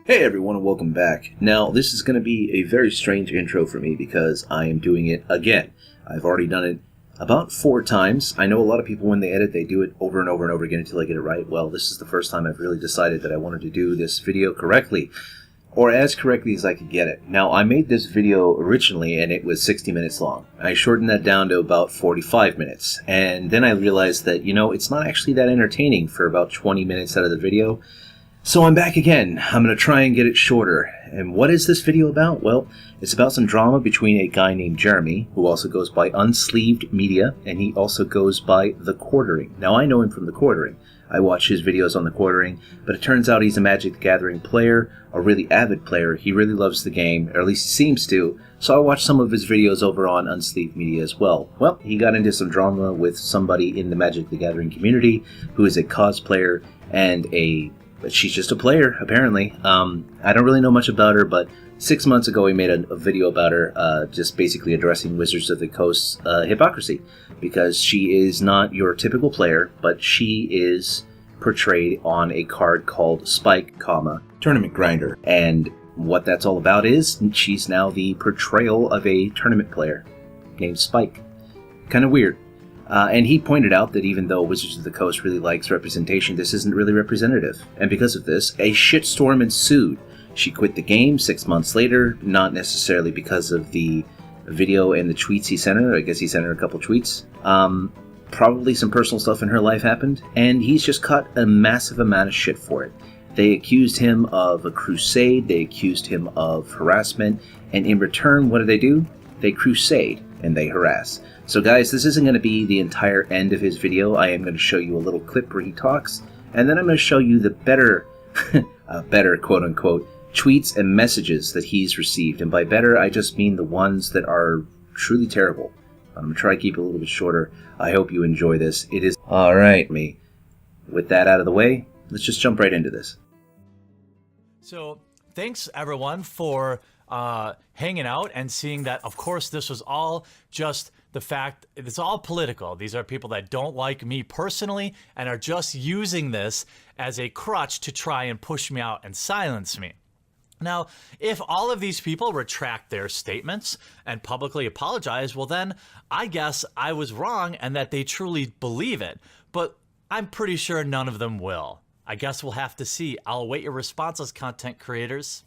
Hey everyone and welcome back. Now this is going to be a very strange intro for me because I am doing it again. I've already done it about 4 times. I know a lot of people when they edit they do it over and over and over again until they get it right. Well, this is the first time I've really decided that I wanted to do this video correctly. Or as correctly as I could get it. Now I made this video originally and it was 60 minutes long. I shortened that down to about 45 minutes. And then I realized that, it's not actually that entertaining for about 20 minutes out of the video. So I'm back again. I'm going to try and get it shorter. And what is this video about? Well, it's about some drama between a guy named Jeremy, who also goes by UnsleevedMedia, and he also goes by The Quartering. Now I know him from The Quartering. I watch his videos on The Quartering, but it turns out he's a Magic the Gathering player, a really avid player. He really loves the game, or at least he seems to, so I watched some of his videos over on UnsleevedMedia as well. Well, he got into some drama with somebody in the Magic the Gathering community who is a cosplayer and but she's just a player, apparently. I don't really know much about her, but 6 months ago he made a video about her, just basically addressing Wizards of the Coast's hypocrisy. Because she is not your typical player, but she is portrayed on a card called Spike, Tournament Grinder. And what that's all about is she's now the portrayal of a tournament player named Spike. Kind of weird. And he pointed out that even though Wizards of the Coast really likes representation, this isn't really representative. And because of this, a shitstorm ensued. She quit the game 6 months later, not necessarily because of the video and the tweets he sent her. I guess he sent her a couple tweets. Probably some personal stuff in her life happened, and he's just caught a massive amount of shit for it. They accused him of a crusade, they accused him of harassment, and in return, what do? They crusade and they harass. So guys, this isn't going to be the entire end of his video. I am going to show you a little clip where he talks, and then I'm going to show you the better, quote-unquote, tweets and messages that he's received. And by better, I just mean the ones that are truly terrible. I'm going to try to keep it a little bit shorter. I hope you enjoy this. It is alright, me. With that out of the way, let's just jump right into this. So, thanks everyone for hanging out and seeing that, of course, this was all just the fact, it's all political. These are people that don't like me personally and are just using this as a crutch to try and push me out and silence me. Now, if all of these people retract their statements and publicly apologize, well then, I guess I was wrong and that they truly believe it. But I'm pretty sure none of them will. I guess we'll have to see. I'll await your responses, content creators.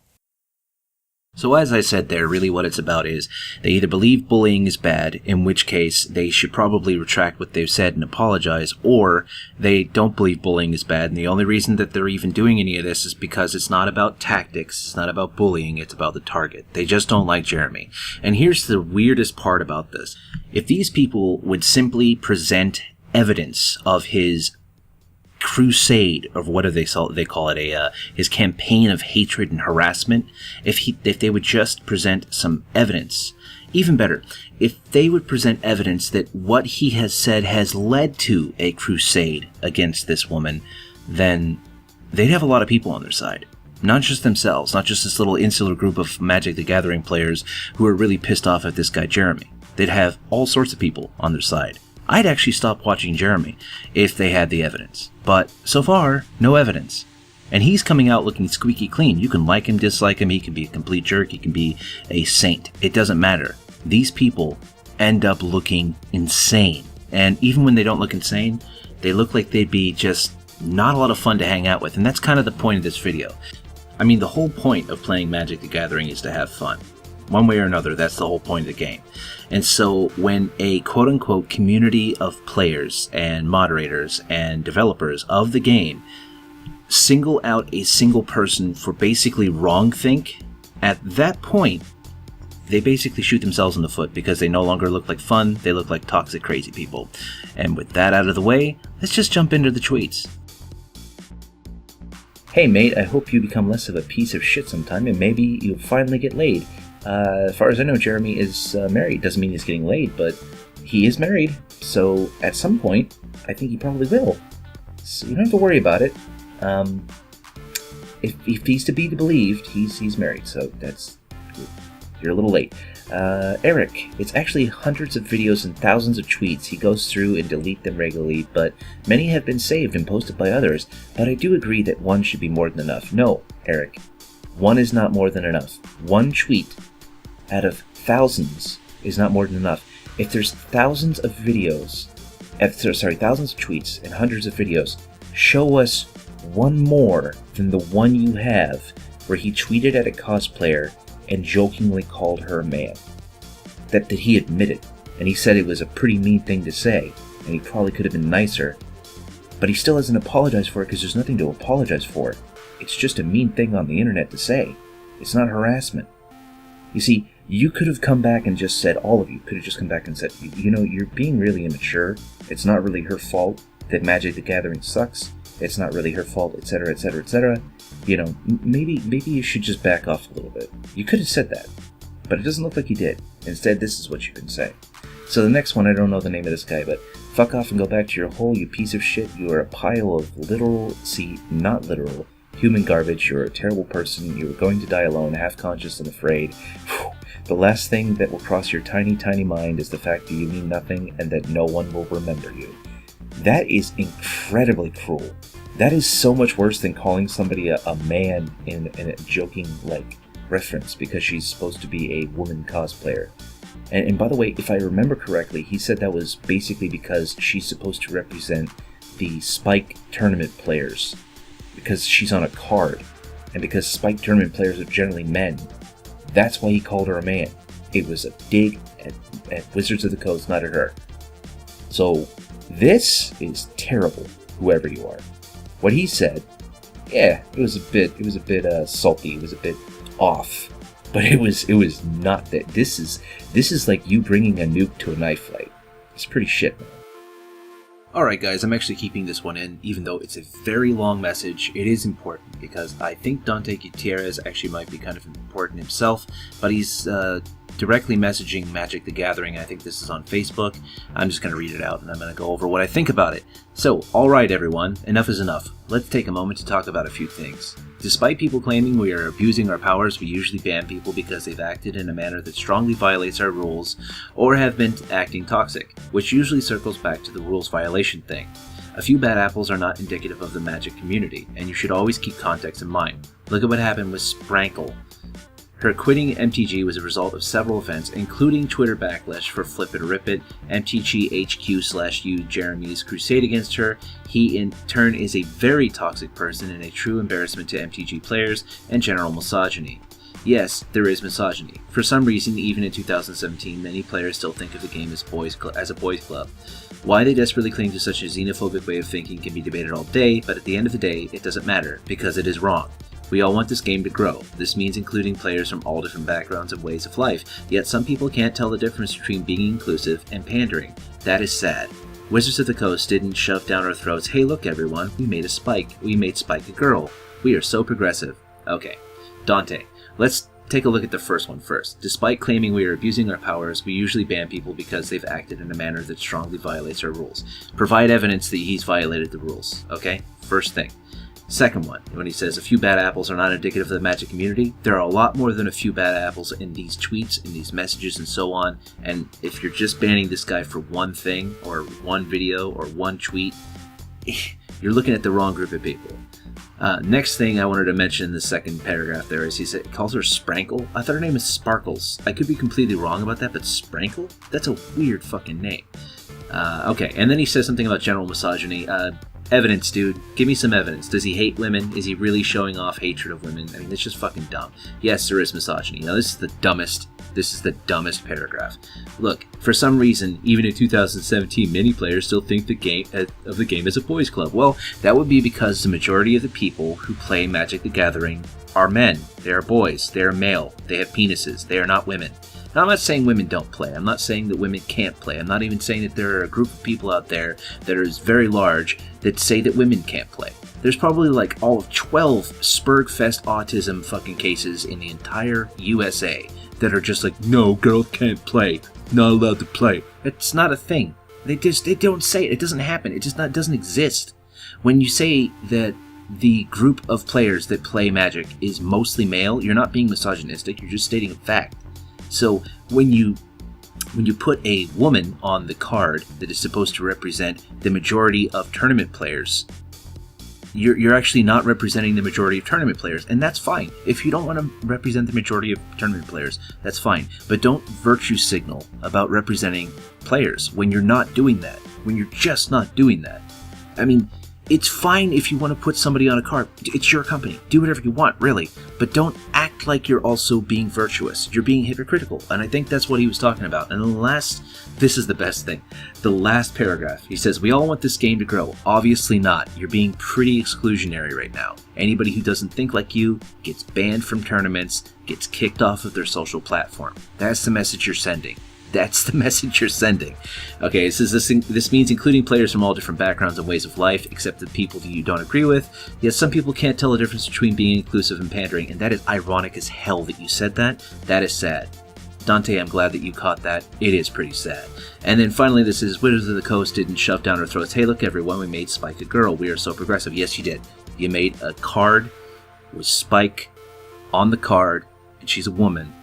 So as I said there, really what it's about is they either believe bullying is bad, in which case they should probably retract what they've said and apologize, or they don't believe bullying is bad, and the only reason that they're even doing any of this is because it's not about tactics, it's not about bullying, it's about the target. They just don't like Jeremy. And here's the weirdest part about this. If these people would simply present evidence of his crusade, of what do they call it, his campaign of hatred and harassment, if they would just present some evidence, even better, if they would present evidence that what he has said has led to a crusade against this woman, then they'd have a lot of people on their side. Not just themselves, not just this little insular group of Magic the Gathering players who are really pissed off at this guy Jeremy. They'd have all sorts of people on their side. I'd actually stop watching Jeremy if they had the evidence. But so far, no evidence. And he's coming out looking squeaky clean. You can like him, dislike him, he can be a complete jerk, he can be a saint. It doesn't matter. These people end up looking insane. And even when they don't look insane, they look like they'd be just not a lot of fun to hang out with. And that's kind of the point of this video. I mean, the whole point of playing Magic the Gathering is to have fun. One way or another, that's the whole point of the game. And so when a quote-unquote community of players and moderators and developers of the game single out a single person for basically wrongthink, at that point, they basically shoot themselves in the foot because they no longer look like fun, they look like toxic, crazy people. And with that out of the way, let's just jump into the tweets. Hey mate, I hope you become less of a piece of shit sometime and maybe you'll finally get laid. As far as I know, Jeremy is married. Doesn't mean he's getting laid, but he is married. So at some point, I think he probably will. So you don't have to worry about it. If he's to be believed, he's married. So that's good. You're a little late. Eric, it's actually hundreds of videos and thousands of tweets. He goes through and delete them regularly, but many have been saved and posted by others. But I do agree that one should be more than enough. No, Eric. One is not more than enough. One tweet out of thousands is not more than enough. If there's thousands of videos, thousands of tweets and hundreds of videos, show us one more than the one you have where he tweeted at a cosplayer and jokingly called her a man. That he admitted, and he said it was a pretty mean thing to say, and he probably could have been nicer, but he still hasn't apologized for it because there's nothing to apologize for. It's just a mean thing on the internet to say. It's not harassment. You see, you could have come back and just said, all of you could have just come back and said, you know, you're being really immature. It's not really her fault that Magic the Gathering sucks. It's not really her fault, etc., etc., etc. You know, maybe you should just back off a little bit. You could have said that, but it doesn't look like you did. Instead, this is what you can say. So the next one, I don't know the name of this guy, but fuck off and go back to your hole, you piece of shit. You are a pile of not literal, human garbage. You're a terrible person. You are going to die alone, half-conscious and afraid. The last thing that will cross your tiny, tiny mind is the fact that you mean nothing and that no one will remember you. That is incredibly cruel. That is so much worse than calling somebody a man in a joking, reference because she's supposed to be a woman cosplayer. And by the way, if I remember correctly, he said that was basically because she's supposed to represent the Spike tournament players because she's on a card, and because Spike tournament players are generally men. That's why he called her a man. It was a dig at Wizards of the Coast, not at her. So this is terrible, whoever you are. What he said, yeah, it was a bit salty. It was a bit off, but it was not that. This is like you bringing a nuke to a knife fight. It's pretty shit, man. Alright guys, I'm actually keeping this one in, even though it's a very long message. It is important, because I think Dante Gutierrez actually might be kind of important himself, but he's directly messaging Magic the Gathering. I think this is on Facebook. I'm just going to read it out, and I'm going to go over what I think about it. So, alright everyone, enough is enough. Let's take a moment to talk about a few things. Despite people claiming we are abusing our powers, we usually ban people because they've acted in a manner that strongly violates our rules, or have been acting toxic, which usually circles back to the rules violation thing. A few bad apples are not indicative of the Magic community, and you should always keep context in mind. Look at what happened with Sprankle. Her quitting MTG was a result of several events, including Twitter backlash for Flip It or Rip It, MTG HQ/U Jeremy's crusade against her. He in turn is a very toxic person and a true embarrassment to MTG players, and general misogyny. Yes, there is misogyny. For some reason, even in 2017, many players still think of the game as a boys' club. Why they desperately cling to such a xenophobic way of thinking can be debated all day, but at the end of the day, it doesn't matter, because it is wrong. We all want this game to grow. This means including players from all different backgrounds and ways of life, yet some people can't tell the difference between being inclusive and pandering. That is sad. Wizards of the Coast didn't shove down our throats, hey look everyone, we made Spike a girl. We are so progressive. Okay, Dante, let's take a look at the first one first. Despite claiming we are abusing our powers, we usually ban people because they've acted in a manner that strongly violates our rules. Provide evidence that he's violated the rules, okay? First thing. Second one, when he says a few bad apples are not indicative of the Magic community, there are a lot more than a few bad apples in these tweets, in these messages, and so on. And if you're just banning this guy for one thing, or one video, or one tweet, you're looking at the wrong group of people. Next thing I wanted to mention in the second paragraph there is he calls her Sprankle. I thought her name was Sparkles. I could be completely wrong about that, but Sprankle? That's a weird fucking name. Okay, and then he says something about general misogyny. Evidence, dude. Give me some evidence. Does he hate women? Is he really showing off hatred of women? I mean, it's just fucking dumb. Yes, there is misogyny. Now, this is the dumbest paragraph. Look, for some reason, even in 2017, many players still think the game as a boys' club. Well, that would be because the majority of the people who play Magic the Gathering are men. They are boys. They are male. They have penises. They are not women. Now, I'm not saying women don't play. I'm not saying that women can't play. I'm not even saying that there are a group of people out there that is very large that say that women can't play. There's probably like all of 12 Sperg-fest autism fucking cases in the entire USA that are just like, no, girls can't play. Not allowed to play. It's not a thing. They don't say it. It doesn't happen. It doesn't exist. When you say that the group of players that play Magic is mostly male, you're not being misogynistic. You're just stating a fact. So when you put a woman on the card that is supposed to represent the majority of tournament players, you're actually not representing the majority of tournament players, and that's fine. If you don't want to represent the majority of tournament players, that's fine. But don't virtue signal about representing players when you're not doing that, when you're just not doing that. I mean, it's fine if you want to put somebody on a card. It's your company. Do whatever you want, really. But don't act like you're also being virtuous. You're being hypocritical. And I think that's what he was talking about. And this is the best thing. The last paragraph. He says, we all want this game to grow. Obviously not. You're being pretty exclusionary right now. Anybody who doesn't think like you gets banned from tournaments, gets kicked off of their social platform. That's the message you're sending. That's the message you're sending. Okay, it says this means including players from all different backgrounds and ways of life, except the people that you don't agree with. Yet some people can't tell the difference between being inclusive and pandering, and that is ironic as hell that you said that. That is sad. Dante, I'm glad that you caught that. It is pretty sad. And then finally, this is Wizards of the Coast didn't shove down our throats. Hey, look, everyone, we made Spike a girl. We are so progressive. Yes, you did. You made a card with Spike on the card, and she's a woman.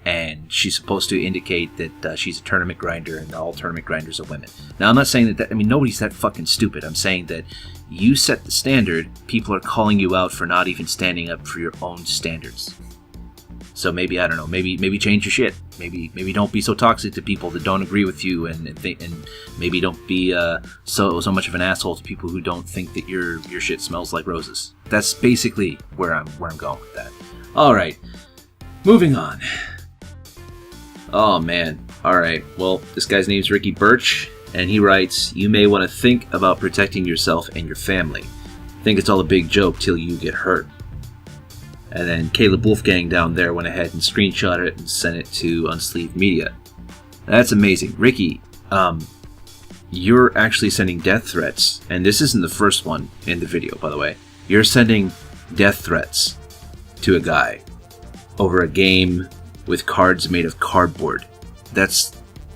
And she's supposed to indicate that she's a tournament grinder and all tournament grinders are women. Now, I'm not saying that, I mean, nobody's that fucking stupid. I'm saying that you set the standard, people are calling you out for not even standing up for your own standards. So maybe, I don't know, maybe change your shit. Maybe don't be so toxic to people that don't agree with you, and maybe don't be so much of an asshole to people who don't think that your shit smells like roses. That's basically where I'm going with that. All right, moving on. Oh man. Alright, well, this guy's name's Ricky Birch, and he writes, you may want to think about protecting yourself and your family. Think it's all a big joke till you get hurt. And then Caleb Wolfgang down there went ahead and screenshot it and sent it to Unsleeved Media. That's amazing. Ricky, you're actually sending death threats, and this isn't the first one in the video, by the way. You're sending death threats to a guy over a game with cards made of cardboard.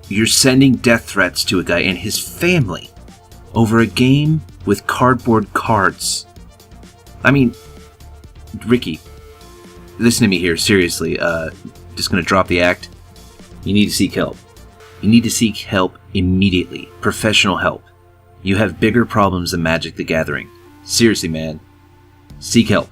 You're sending death threats to a guy and his family over a game with cardboard cards. I mean, Ricky, listen to me here, seriously. Just gonna drop the act. You need to seek help. You need to seek help immediately. Professional help. You have bigger problems than Magic the Gathering. Seriously, man. Seek help.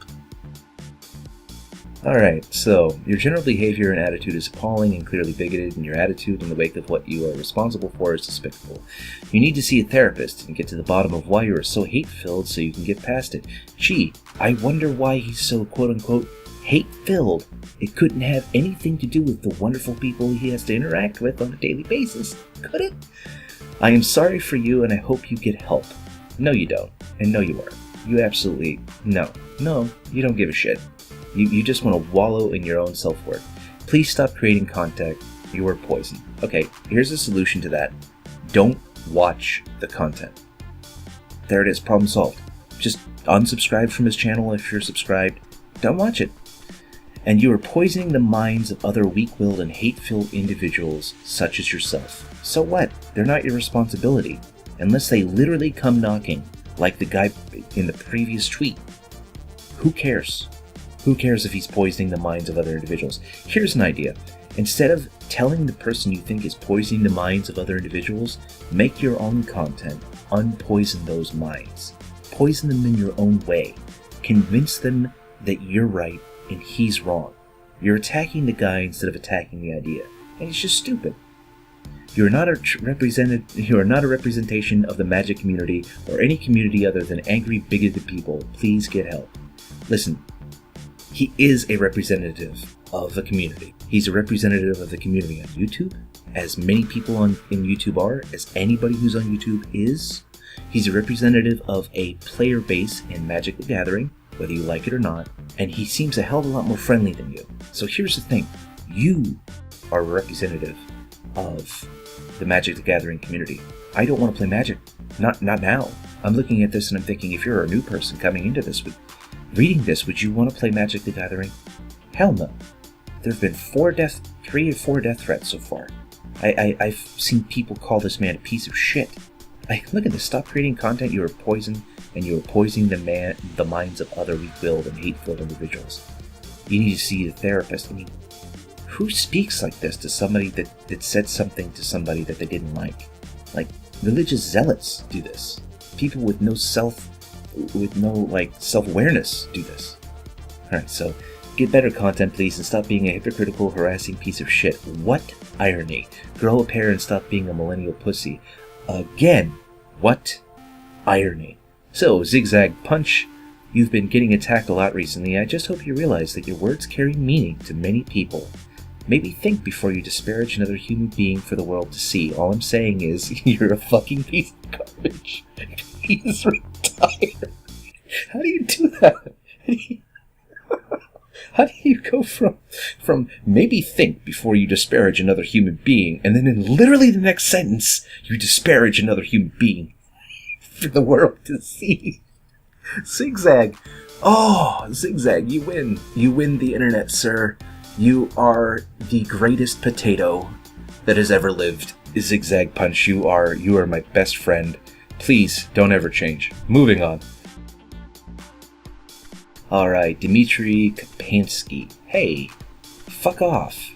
Alright, so, your general behavior and attitude is appalling and clearly bigoted, and your attitude in the wake of what you are responsible for is despicable. You need to see a therapist and get to the bottom of why you are so hate-filled so you can get past it. Gee, I wonder why he's so quote-unquote hate-filled. It couldn't have anything to do with the wonderful people he has to interact with on a daily basis, could it? I am sorry for you and I hope you get help. No you don't, and no you aren't. You absolutely, no, you don't give a shit. You just want to wallow in your own self-worth. Please stop creating content. You are poison. Okay, here's a solution to that. Don't watch the content. There it is, problem solved. Just unsubscribe from his channel if you're subscribed. Don't watch it. And you are poisoning the minds of other weak-willed and hate-filled individuals such as yourself. So what? They're not your responsibility. Unless they literally come knocking, like the guy in the previous tweet. Who cares? Who cares if he's poisoning the minds of other individuals? Here's an idea. Instead of telling the person you think is poisoning the minds of other individuals, make your own content. Unpoison those minds. Poison them in your own way. Convince them that you're right and he's wrong. You're attacking the guy instead of attacking the idea. And it's just stupid. You are not a representation of the Magic community or any community other than angry, bigoted people. Please get help. Listen. He is a representative of the community. He's a representative of the community on YouTube, as many people in YouTube are, as anybody who's on YouTube is. He's a representative of a player base in Magic the Gathering, whether you like it or not, and he seems a hell of a lot more friendly than you. So here's the thing. You are a representative of the Magic the Gathering community. I don't want to play Magic. Not now. I'm looking at this and I'm thinking, if you're a new person coming into this, reading this, would you want to play Magic the Gathering? Hell no. There have been 3 or 4 death threats so far. I've seen people call this man a piece of shit. Look at this. Stop creating content. You are poison, and you are poisoning the minds of other weak-willed and hate-filled individuals. You need to see a therapist. I mean, who speaks like this to somebody that said something to somebody that they didn't like? Like, religious zealots do this. People with no like self-awareness do this. Alright, so get better content, please, and stop being a hypocritical, harassing piece of shit. What irony. Grow a pair and stop being a millennial pussy. Again, what irony. So, Zigzag Punch, you've been getting attacked a lot recently. I just hope you realize that your words carry meaning to many people. Maybe think before you disparage another human being for the world to see. All I'm saying is, you're a fucking piece of garbage. He's retired. How do you do that? How do you go from maybe think before you disparage another human being, and then in literally the next sentence, you disparage another human being for the world to see? Zigzag. Oh, Zigzag, you win. You win the internet, sir. You are the greatest potato that has ever lived. Zigzag Punch, you are my best friend. Please, don't ever change. Moving on. Alright, Dmitry Kapansky. Hey, fuck off.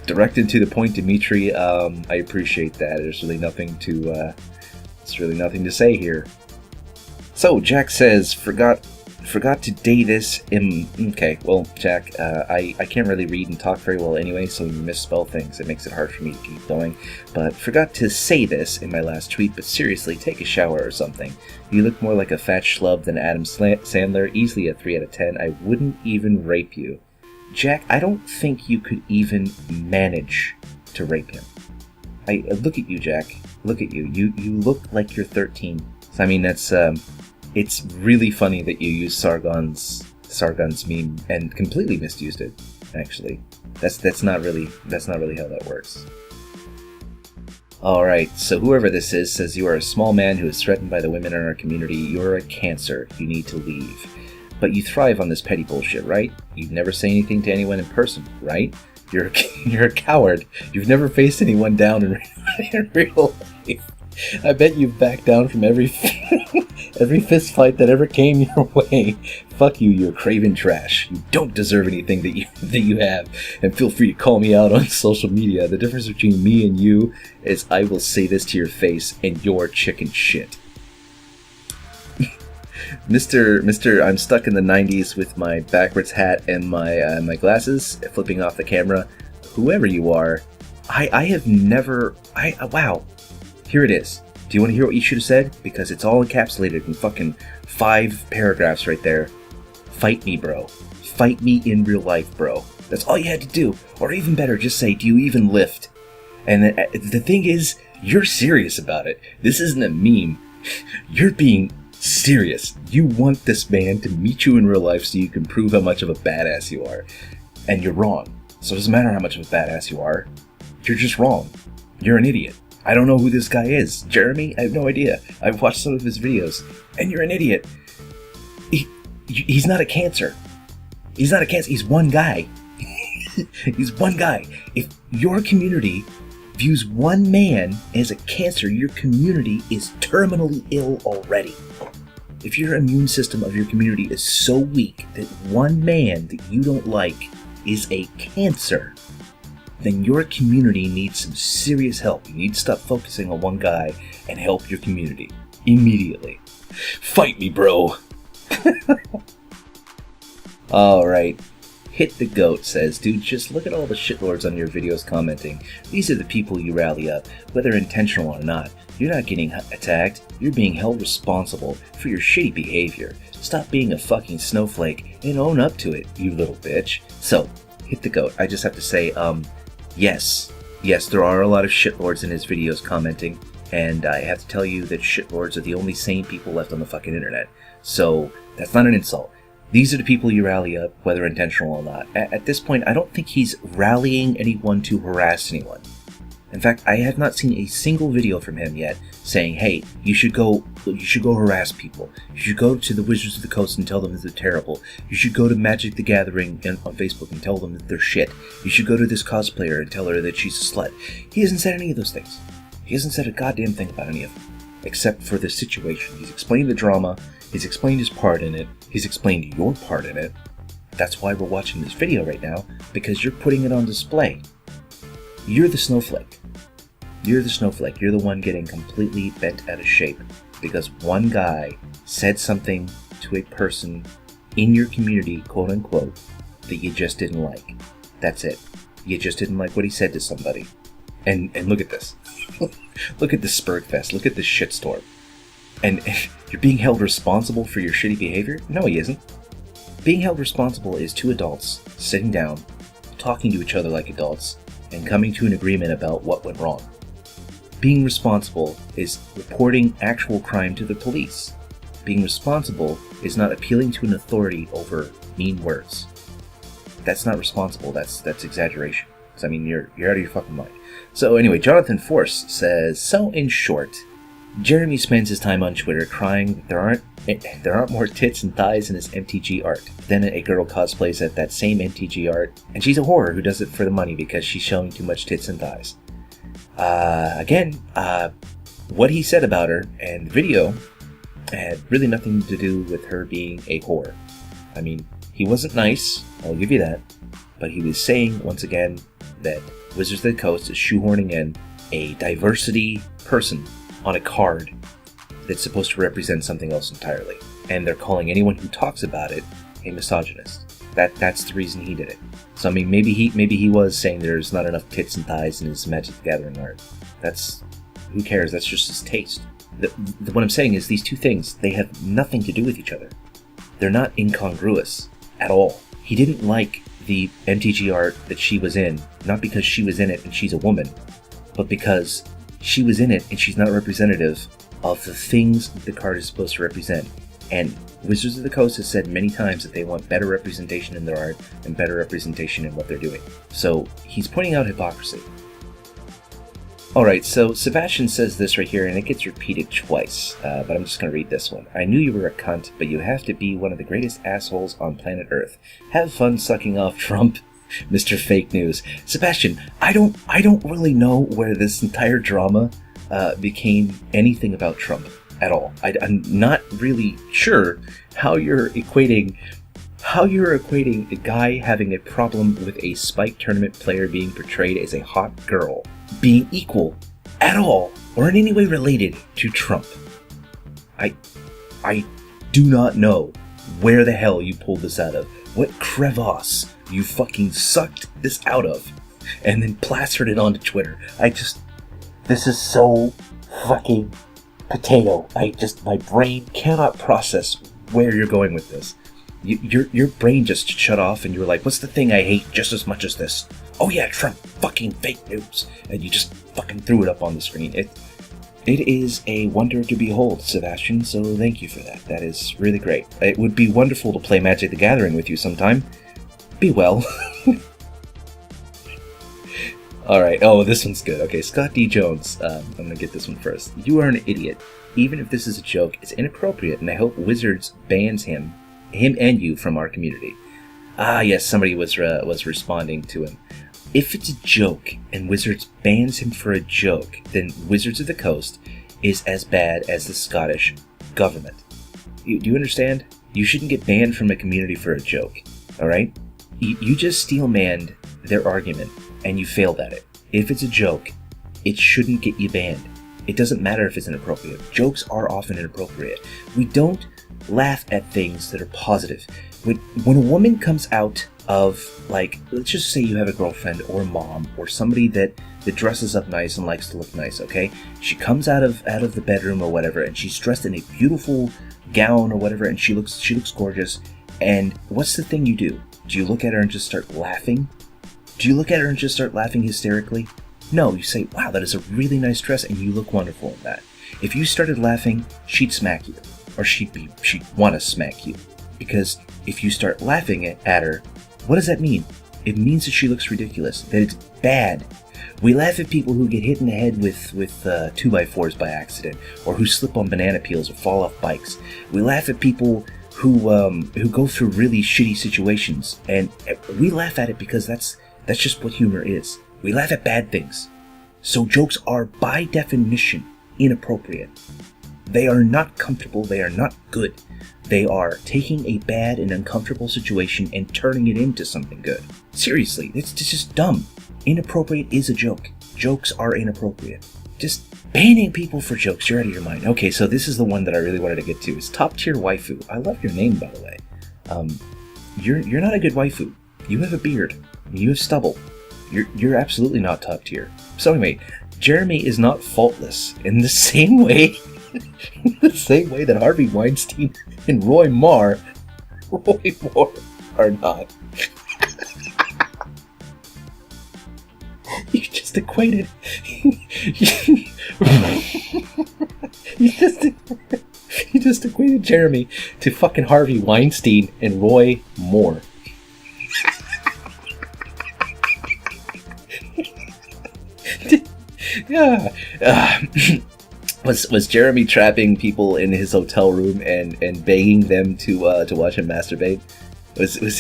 Direct and to the point, Dmitry. I appreciate that. There's really nothing to say here. So, Jack says, forgot to date this. Okay, well, Jack, I can't really read and talk very well anyway, so when you misspell things, it makes it hard for me to keep going. But forgot to say this in my last tweet, but seriously, take a shower or something. You look more like a fat schlub than Adam Sandler, easily a 3 out of 10. I wouldn't even rape you. Jack, I don't think you could even manage to rape him. Look at you, Jack. Look at you. You look like you're 13. So, I mean, that's, it's really funny that you used Sargon's meme and completely misused it, actually. That's not really how that works. Alright, so whoever this is says you are a small man who is threatened by the women in our community. You're a cancer. You need to leave. But you thrive on this petty bullshit, right? You'd never say anything to anyone in person, right? You're a coward. You've never faced anyone down in real life. I bet you've backed down from every fist fight that ever came your way. Fuck you, you're craven trash. You don't deserve anything that you have. And feel free to call me out on social media. The difference between me and you is I will say this to your face, and you're chicken shit. Mr. I'm stuck in the 90s with my backwards hat and my glasses, flipping off the camera. Whoever you are, I have never... Wow. Here it is. Do you want to hear what you should have said? Because it's all encapsulated in fucking 5 paragraphs right there. Fight me, bro. Fight me in real life, bro. That's all you had to do. Or even better, just say, do you even lift? And the thing is, you're serious about it. This isn't a meme. You're being serious. You want this man to meet you in real life so you can prove how much of a badass you are. And you're wrong. So it doesn't matter how much of a badass you are. You're just wrong. You're an idiot. I don't know who this guy is. Jeremy? I have no idea. I've watched some of his videos. And you're an idiot. He's not a cancer. He's not a cancer. He's one guy. He's one guy. If your community views one man as a cancer, your community is terminally ill already. If your immune system of your community is so weak that one man that you don't like is a cancer, then your community needs some serious help. You need to stop focusing on one guy and help your community. Immediately. Fight me, bro! Alright. Hit the Goat says, dude, just look at all the shitlords on your videos commenting. These are the people you rally up, whether intentional or not. You're not getting attacked. You're being held responsible for your shitty behavior. Stop being a fucking snowflake and own up to it, you little bitch. So, Hit the Goat. I just have to say, yes, there are a lot of shitlords in his videos commenting, and I have to tell you that shitlords are the only sane people left on the fucking internet. So, that's not an insult. These are the people you rally up, whether intentional or not. At this point, I don't think he's rallying anyone to harass anyone. In fact, I have not seen a single video from him yet saying, hey, you should go harass people. You should go to the Wizards of the Coast and tell them that they're terrible. You should go to Magic the Gathering on Facebook and tell them that they're shit. You should go to this cosplayer and tell her that she's a slut. He hasn't said any of those things. He hasn't said a goddamn thing about any of them. Except for the situation. He's explained the drama. He's explained his part in it. He's explained your part in it. That's why we're watching this video right now, because you're putting it on display. You're the snowflake. You're the snowflake. You're the one getting completely bent out of shape because one guy said something to a person in your community, quote unquote, that you just didn't like. That's it. You just didn't like what he said to somebody. And look at this. Look at this Sperg-fest. Look at this shitstorm. And you're being held responsible for your shitty behavior? No, he isn't. Being held responsible is two adults sitting down, talking to each other like adults, and coming to an agreement about what went wrong. Being responsible is reporting actual crime to the police. Being responsible is not appealing to an authority over mean words. That's not responsible. That's exaggeration. I mean, you're out of your fucking mind. So anyway, Jonathan Force says, so in short, Jeremy spends his time on Twitter crying that there aren't more tits and thighs in his MTG art. Then a girl cosplays at that same MTG art, and she's a whore who does it for the money because she's showing too much tits and thighs. What he said about her and the video had really nothing to do with her being a whore. I mean, he wasn't nice, I'll give you that, but he was saying, once again, that Wizards of the Coast is shoehorning in a diversity person on a card that's supposed to represent something else entirely. And they're calling anyone who talks about it a misogynist. That's the reason he did it. So I mean, maybe he was saying there's not enough tits and thighs in his Magic the Gathering art. Who cares? That's just his taste. What I'm saying is these two things, they have nothing to do with each other. They're not incongruous at all. He didn't like the MTG art that she was in, not because she was in it and she's a woman, but because she was in it and she's not representative of the things that the card is supposed to represent. And Wizards of the Coast has said many times that they want better representation in their art and better representation in what they're doing. So he's pointing out hypocrisy. Alright, so Sebastian says this right here, and it gets repeated twice, but I'm just going to read this one. I knew you were a cunt, but you have to be one of the greatest assholes on planet Earth. Have fun sucking off Trump, Mr. Fake News. Sebastian, I don't really know where this entire drama became anything about Trump at all. I'm not really sure how you're equating a guy having a problem with a Spike tournament player being portrayed as a hot girl being equal at all or in any way related to Trump. I do not know where the hell you pulled this out of. What crevasse you fucking sucked this out of and then plastered it onto Twitter. This is so fucking potato. My brain cannot process where you're going with this. Your brain just shut off and you were like, what's the thing I hate just as much as this? Oh yeah, Trump, fucking fake news. And you just fucking threw it up on the screen. It is a wonder to behold, Sebastian, so thank you for that. That is really great. It would be wonderful to play Magic the Gathering with you sometime. Be well. Alright, oh, this one's good. Okay, Scott D. Jones. I'm gonna get this one first. You are an idiot. Even if this is a joke, it's inappropriate, and I hope Wizards bans him and you from our community. Ah, yes, somebody was responding to him. If it's a joke and Wizards bans him for a joke, then Wizards of the Coast is as bad as the Scottish government. Do you understand? You shouldn't get banned from a community for a joke, alright? You just steel-manned their argument, and you failed at it. If it's a joke, it shouldn't get you banned. It doesn't matter if it's inappropriate. Jokes are often inappropriate. We don't laugh at things that are positive. When a woman comes out of, like, let's just say you have a girlfriend or a mom or somebody that dresses up nice and likes to look nice, okay? She comes out of the bedroom or whatever, and she's dressed in a beautiful gown or whatever, and she looks gorgeous. And what's the thing you do? Do you look at her and just start laughing? Do you look at her and just start laughing hysterically? No, you say, wow, that is a really nice dress, and you look wonderful in that. If you started laughing, she'd smack you. Or she'd want to smack you. Because if you start laughing at her, what does that mean? It means that she looks ridiculous, that it's bad. We laugh at people who get hit in the head with 2x4s by accident, or who slip on banana peels or fall off bikes. We laugh at people who go through really shitty situations, and we laugh at it because that's just what humor is. We laugh at bad things. So jokes are, by definition, inappropriate. They are not comfortable, they are not good. They are taking a bad and uncomfortable situation and turning it into something good. Seriously, it's just dumb. Inappropriate is a joke. jokes are inappropriate. Just banning people for jokes. You're out of your mind. Okay, so this is the one that I really wanted to get to. Is top tier waifu. I love your name, by the way. You're not a good waifu. You have a beard. You have stubble. You're absolutely not top tier. So anyway, Jeremy is not faultless in the same way, that Harvey Weinstein and Roy Moore are not. You just equated. You just equated Jeremy to fucking Harvey Weinstein and Roy Moore. Yeah. Was Jeremy trapping people in his hotel room and begging them to watch him masturbate? Was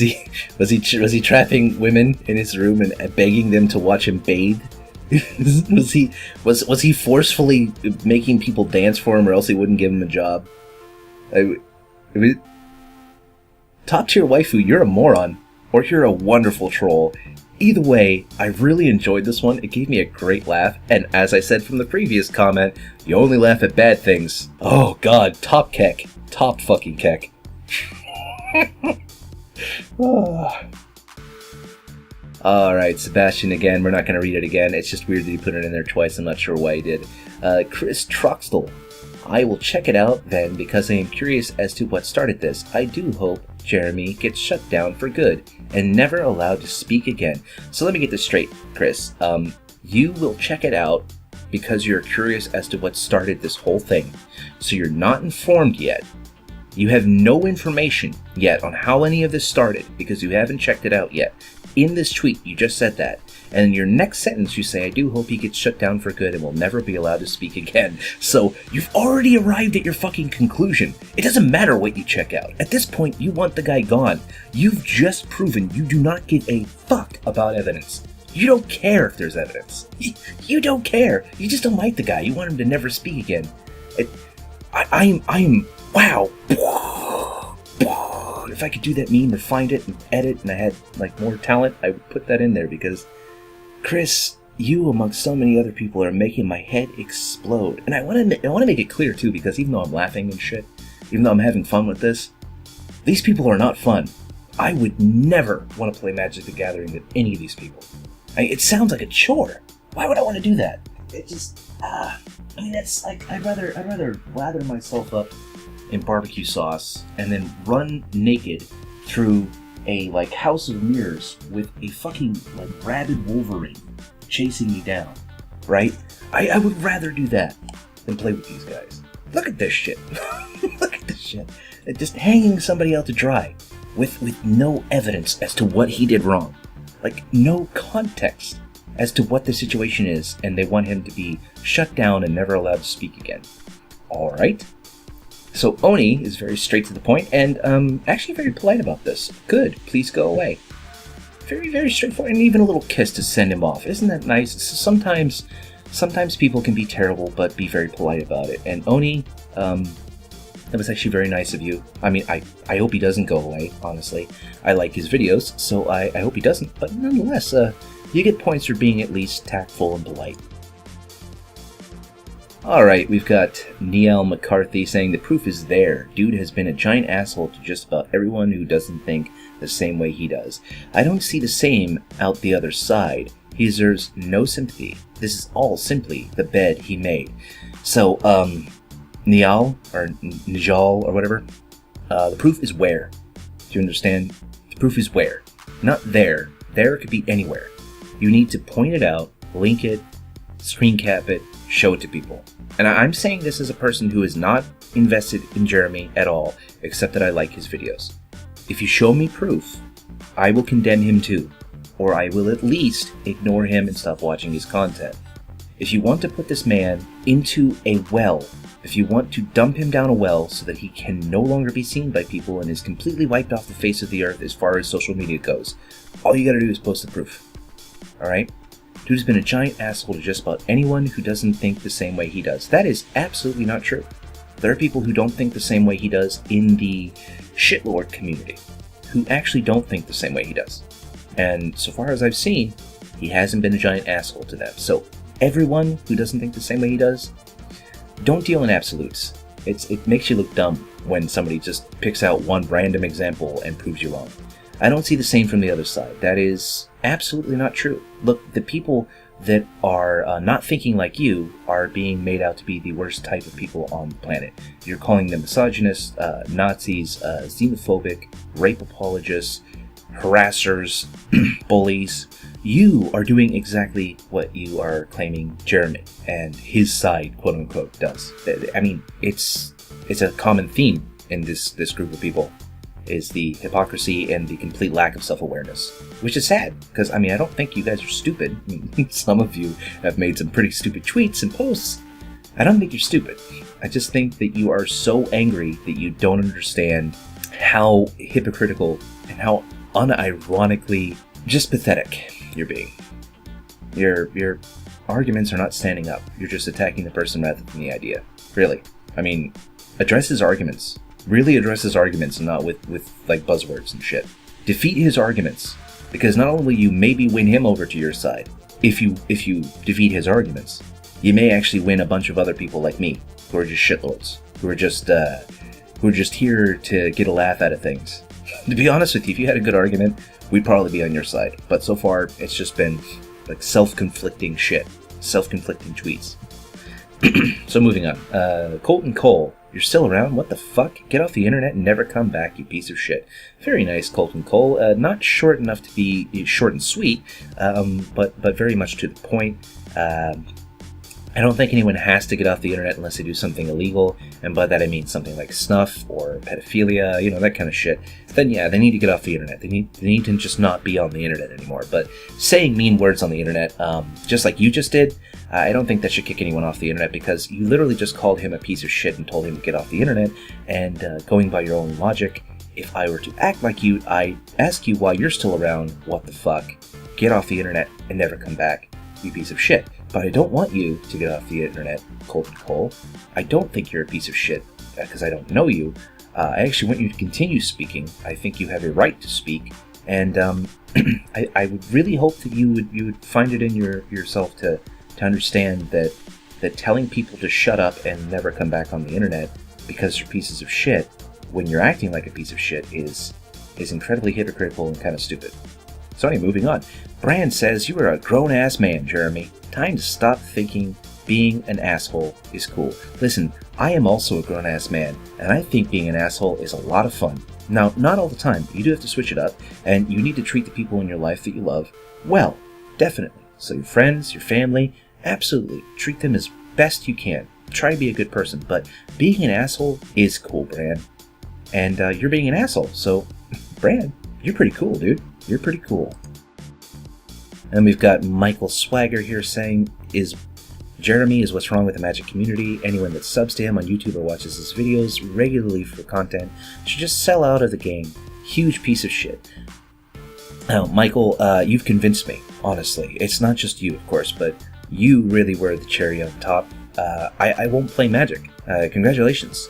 he trapping women in his room and begging them to watch him bathe? was he forcefully making people dance for him, or else he wouldn't give him a job? Top tier waifu, you're a moron, or you're a wonderful troll. Either way, I really enjoyed this one. It gave me a great laugh, and as I said from the previous comment, you only laugh at bad things. Oh god, top kek. Top fucking kek. Alright, Sebastian again. We're not going to read it again. It's just weird that he put it in there twice. I'm not sure why he did. Chris Troxtel. I will check it out then because I am curious as to what started this. I do hope Jeremy gets shut down for good and never allowed to speak again. So let me get this straight, Chris. You will check it out because you're curious as to what started this whole thing. So you're not informed yet. You have no information yet on how any of this started because you haven't checked it out yet. In this tweet, you just said that. And in your next sentence, you say, I do hope he gets shut down for good and will never be allowed to speak again. So you've already arrived at your fucking conclusion. It doesn't matter what you check out. At this point, you want the guy gone. You've just proven you do not give a fuck about evidence. You don't care if there's evidence. You don't care. You just don't like the guy. You want him to never speak again. I'm wow. If I could do that meme or find it and edit and I had like more talent, I would put that in there because Chris, you amongst so many other people are making my head explode. And I want to make it clear too, because even though I'm laughing and shit, even though I'm having fun with this, these people are not fun. I would never want to play Magic the Gathering with any of these people. It sounds like a chore. Why would I want to do that? It just, that's like, I'd rather lather myself up in barbecue sauce and then run naked through a like house of mirrors with a fucking like rabid Wolverine chasing me down, right? I would rather do that than play with these guys. Look at this shit. Look at this shit. Just hanging somebody out to dry with no evidence as to what he did wrong. Like no context as to what the situation is, and they want him to be shut down and never allowed to speak again. Alright. So Oni is very straight to the point and actually very polite about this. Good, please go away. Very, very straightforward, and even a little kiss to send him off. Isn't that nice? Sometimes people can be terrible, but be very polite about it. And Oni, that was actually very nice of you. I mean, I hope he doesn't go away, honestly. I like his videos, so I hope he doesn't. But nonetheless, you get points for being at least tactful and polite. Alright, we've got Neil McCarthy saying the proof is there. Dude has been a giant asshole to just about everyone who doesn't think the same way he does. I don't see the same out the other side. He deserves no sympathy. This is all simply the bed he made. So, Niall, or Nijal, or whatever, the proof is where. Do you understand? The proof is where. Not there. There could be anywhere. You need to point it out, link it, screen cap it, show it to people. And I'm saying this as a person who is not invested in Jeremy at all, except that I like his videos. If you show me proof, I will condemn him too, or I will at least ignore him and stop watching his content. If you want to put this man into a well, if you want to dump him down a well so that he can no longer be seen by people and is completely wiped off the face of the earth as far as social media goes, all you gotta do is post the proof. Alright? Dude's been a giant asshole to just about anyone who doesn't think the same way he does. That is absolutely not true. There are people who don't think the same way he does in the shitlord community, who actually don't think the same way he does. And so far as I've seen, he hasn't been a giant asshole to them. So everyone who doesn't think the same way he does, don't deal in absolutes. It makes you look dumb when somebody just picks out one random example and proves you wrong. I don't see the same from the other side. That is absolutely not true. Look, the people that are not thinking like you are being made out to be the worst type of people on the planet. You're calling them misogynists, Nazis, xenophobic, rape apologists, harassers, bullies. You are doing exactly what you are claiming Jeremy and his side, quote unquote, does. I mean, it's a common theme in this group of people, is the hypocrisy and the complete lack of self-awareness, which is sad, because, I mean, I don't think you guys are stupid. I mean, some of you have made some pretty stupid tweets and posts. I don't think you're stupid. I just think that you are so angry that you don't understand how hypocritical and how unironically just pathetic you're being. Your arguments are not standing up. You're just attacking the person rather than the idea. Really. I mean, address his arguments. Really address his arguments and not with like buzzwords and shit. Defeat his arguments, because not only will you maybe win him over to your side, if you defeat his arguments, you may actually win a bunch of other people like me, who are just shitlords, who are just here to get a laugh out of things. To be honest with you, if you had a good argument, we'd probably be on your side. But so far, it's just been like self-conflicting shit, self-conflicting tweets. So moving on, Colton Cole. You're still around? What the fuck? Get off the internet and never come back, you piece of shit. Very nice, Colton Cole. Not short enough to be short and sweet, but very much to the point. I don't think anyone has to get off the internet unless they do something illegal, and by that I mean something like snuff or pedophilia, that kind of shit. Then yeah, they need to get off the internet. They need to just not be on the internet anymore. But saying mean words on the internet, just like you just did, I don't think that should kick anyone off the internet, because you literally just called him a piece of shit and told him to get off the internet. And going by your own logic, if I were to act like you, I ask you why you're still around. What the fuck? Get off the internet and never come back, you piece of shit. But I don't want you to get off the internet, Colton Cole. I don't think you're a piece of shit, because I don't know you. I actually want you to continue speaking. I think you have a right to speak. And I would really hope that you would find it in yourself to understand that telling people to shut up and never come back on the internet because you're pieces of shit, when you're acting like a piece of shit, is incredibly hypocritical and kind of stupid. So anyway, moving on. Brand says, you are a grown-ass man, Jeremy. Time to stop thinking being an asshole is cool. Listen, I am also a grown-ass man, and I think being an asshole is a lot of fun. Now, not all the time. You do have to switch it up, and you need to treat the people in your life that you love well, definitely. So your friends, your family, absolutely. Treat them as best you can. Try to be a good person, but being an asshole is cool, Brand. And you're being an asshole, so, Brand, you're pretty cool, dude. You're pretty cool. And we've got Michael Swagger here saying, Jeremy is what's wrong with the Magic community. Anyone that subs to him on YouTube or watches his videos regularly for content should just sell out of the game. Huge piece of shit. Now, Michael, you've convinced me, honestly. It's not just you, of course, but you really were the cherry on top. I won't play Magic. Congratulations.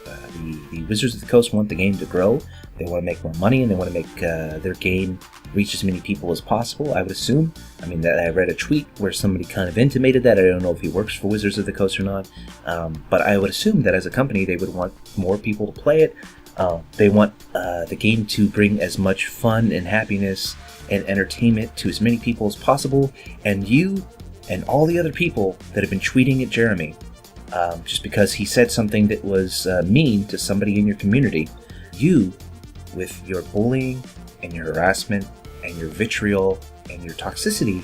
The Wizards of the Coast want the game to grow. They want to make more money, and they want to make their game reach as many people as possible, I would assume. I mean, that I read a tweet where somebody kind of intimated that. I don't know if he works for Wizards of the Coast or not. But I would assume that as a company, they would want more people to play it. They want the game to bring as much fun and happiness and entertainment to as many people as possible. And you and all the other people that have been tweeting at Jeremy, just because he said something that was mean to somebody in your community, you, with your bullying and your harassment and your vitriol and your toxicity,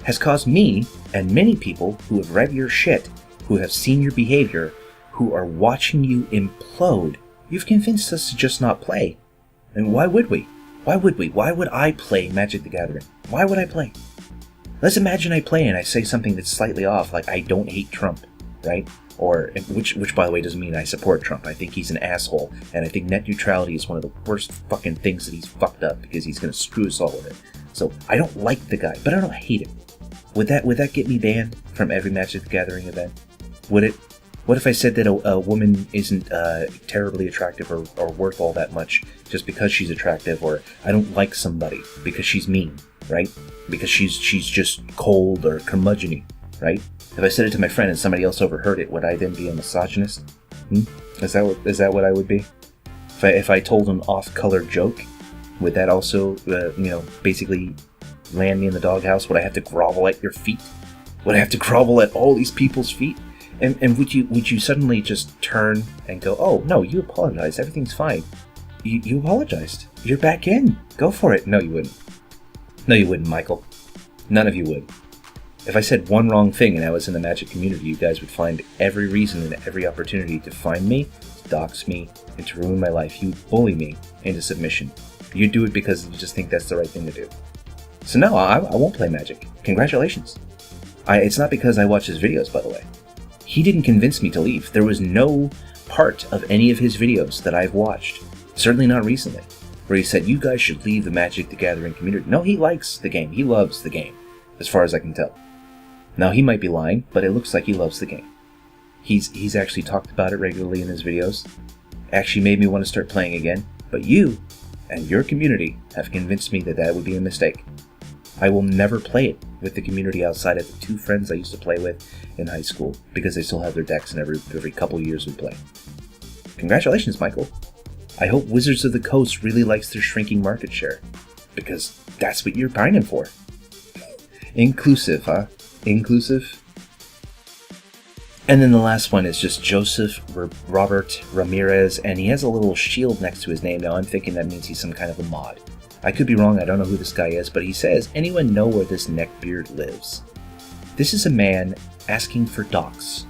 has caused me and many people who have read your shit, who have seen your behavior, who are watching you implode, you've convinced us to just not play. And why would we? Why would we? Why would I play Magic the Gathering? Why would I play? Let's imagine I play and I say something that's slightly off, like I don't hate Trump, right? Or, which by the way doesn't mean I support Trump. I think he's an asshole, and I think net neutrality is one of the worst fucking things that he's fucked up, because he's gonna screw us all with it. So I don't like the guy, but I don't hate him. Would that get me banned from every Magic the Gathering event? Would it? What if I said that a woman isn't terribly attractive or worth all that much just because she's attractive, or I don't like somebody because she's mean, right? Because she's just cold or curmudgeon-y, right? If I said it to my friend and somebody else overheard it, would I then be a misogynist? Is that what I would be? If I told an off-color joke, would that also, basically land me in the doghouse? Would I have to grovel at your feet? Would I have to grovel at all these people's feet? And would you suddenly just turn and go, oh, no, you apologized. Everything's fine. You apologized. You're back in. Go for it. No, you wouldn't. No, you wouldn't, Michael. None of you would. If I said one wrong thing and I was in the Magic community, you guys would find every reason and every opportunity to find me, to dox me, and to ruin my life. You would bully me into submission. You do it because you just think that's the right thing to do. So no, I won't play Magic. Congratulations. It's not because I watch his videos, by the way. He didn't convince me to leave. There was no part of any of his videos that I've watched, certainly not recently, where he said, you guys should leave the Magic the Gathering community. No, he likes the game. He loves the game, as far as I can tell. Now, he might be lying, but it looks like he loves the game. He's actually talked about it regularly in his videos. Actually made me want to start playing again. But you and your community have convinced me that that would be a mistake. I will never play it with the community outside of the 2 friends I used to play with in high school, because they still have their decks and every couple years we play. Congratulations, Michael. I hope Wizards of the Coast really likes their shrinking market share, because that's what you're pining for. Inclusive, huh? Inclusive. And then the last one is just Joseph Robert Ramirez, and he has a little shield next to his name. Now I'm thinking that means he's some kind of a mod. I could be wrong, I don't know who this guy is, but he says, anyone know where this neckbeard lives? This is a man asking for docs.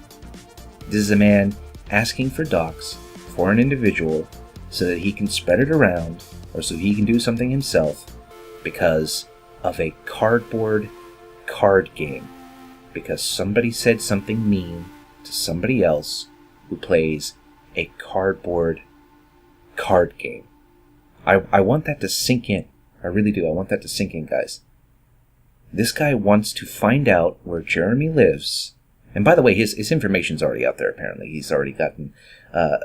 This is a man asking for docs for an individual so that he can spread it around, or so he can do something himself, because of a cardboard card game. Because somebody said something mean to somebody else who plays a cardboard card game. I want that to sink in. I really do. I want that to sink in, guys. This guy wants to find out where Jeremy lives. And by the way, his information's already out there, apparently. He's already gotten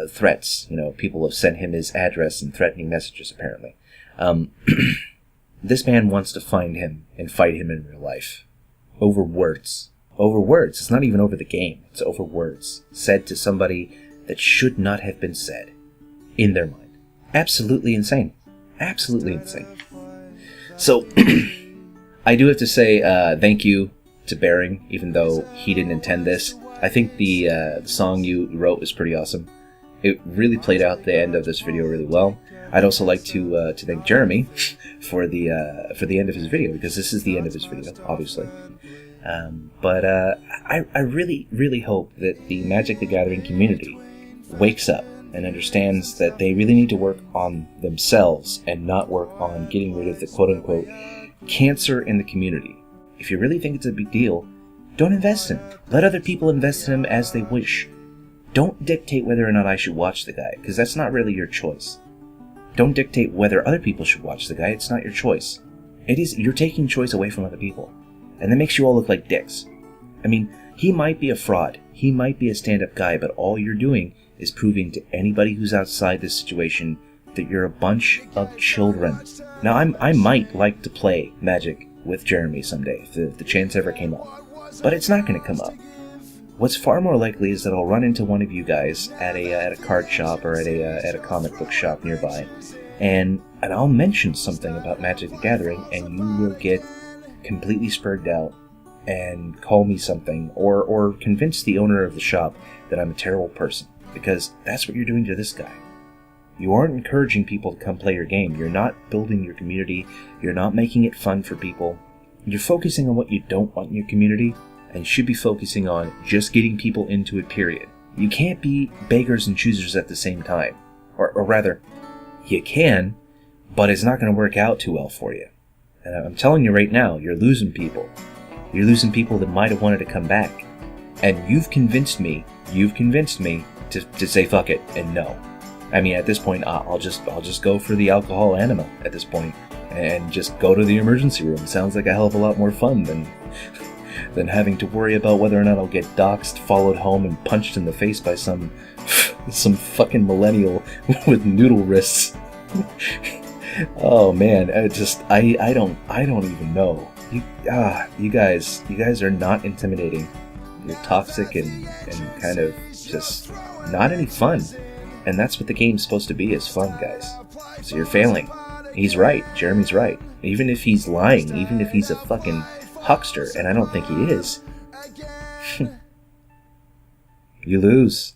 threats. People have sent him his address and threatening messages, apparently. This man wants to find him and fight him in real life. Over words. Over words. It's not even over the game. It's over words. Said to somebody that should not have been said. In their mind. Absolutely insane. Absolutely insane. So, I do have to say thank you to Bearing, even though he didn't intend this. I think the song you wrote was pretty awesome. It really played out the end of this video really well. I'd also like to thank Jeremy for the end of his video, because this is the end of his video, obviously. But I really, really hope that the Magic the Gathering community wakes up and understands that they really need to work on themselves and not work on getting rid of the quote-unquote cancer in the community. If you really think it's a big deal, don't invest in him. Let other people invest in him as they wish. Don't dictate whether or not I should watch the guy, because that's not really your choice. Don't dictate whether other people should watch the guy. It's not your choice. You're taking choice away from other people. And that makes you all look like dicks. I mean, he might be a fraud. He might be a stand-up guy, but all you're doing is proving to anybody who's outside this situation that you're a bunch of children. Now, I might like to play Magic with Jeremy someday, if the chance ever came up. But it's not going to come up. What's far more likely is that I'll run into one of you guys at a card shop or at a comic book shop nearby, and I'll mention something about Magic the Gathering, and you will get completely spurred out and call me something, or convince the owner of the shop that I'm a terrible person. Because that's what you're doing to this guy. You aren't encouraging people to come play your game. You're not building your community. You're not making it fun for people. You're focusing on what you don't want in your community, and should be focusing on just getting people into it, period. You can't be beggars and choosers at the same time. Or rather, you can, but it's not going to work out too well for you. And I'm telling you right now, you're losing people. You're losing people that might have wanted to come back. And you've convinced me to say fuck it and no. I mean, at this point, I'll just go for the alcohol anima at this point, and just go to the emergency room. Sounds like a hell of a lot more fun than having to worry about whether or not I'll get doxxed, followed home, and punched in the face by some fucking millennial with noodle wrists. Oh man, I don't even know. You guys are not intimidating. you're toxic and kind of just not any fun. And that's what the game's supposed to be, is fun, guys. So you're failing. He's right. Jeremy's right. Even if he's lying, even if he's a fucking huckster, and I don't think he is, you lose.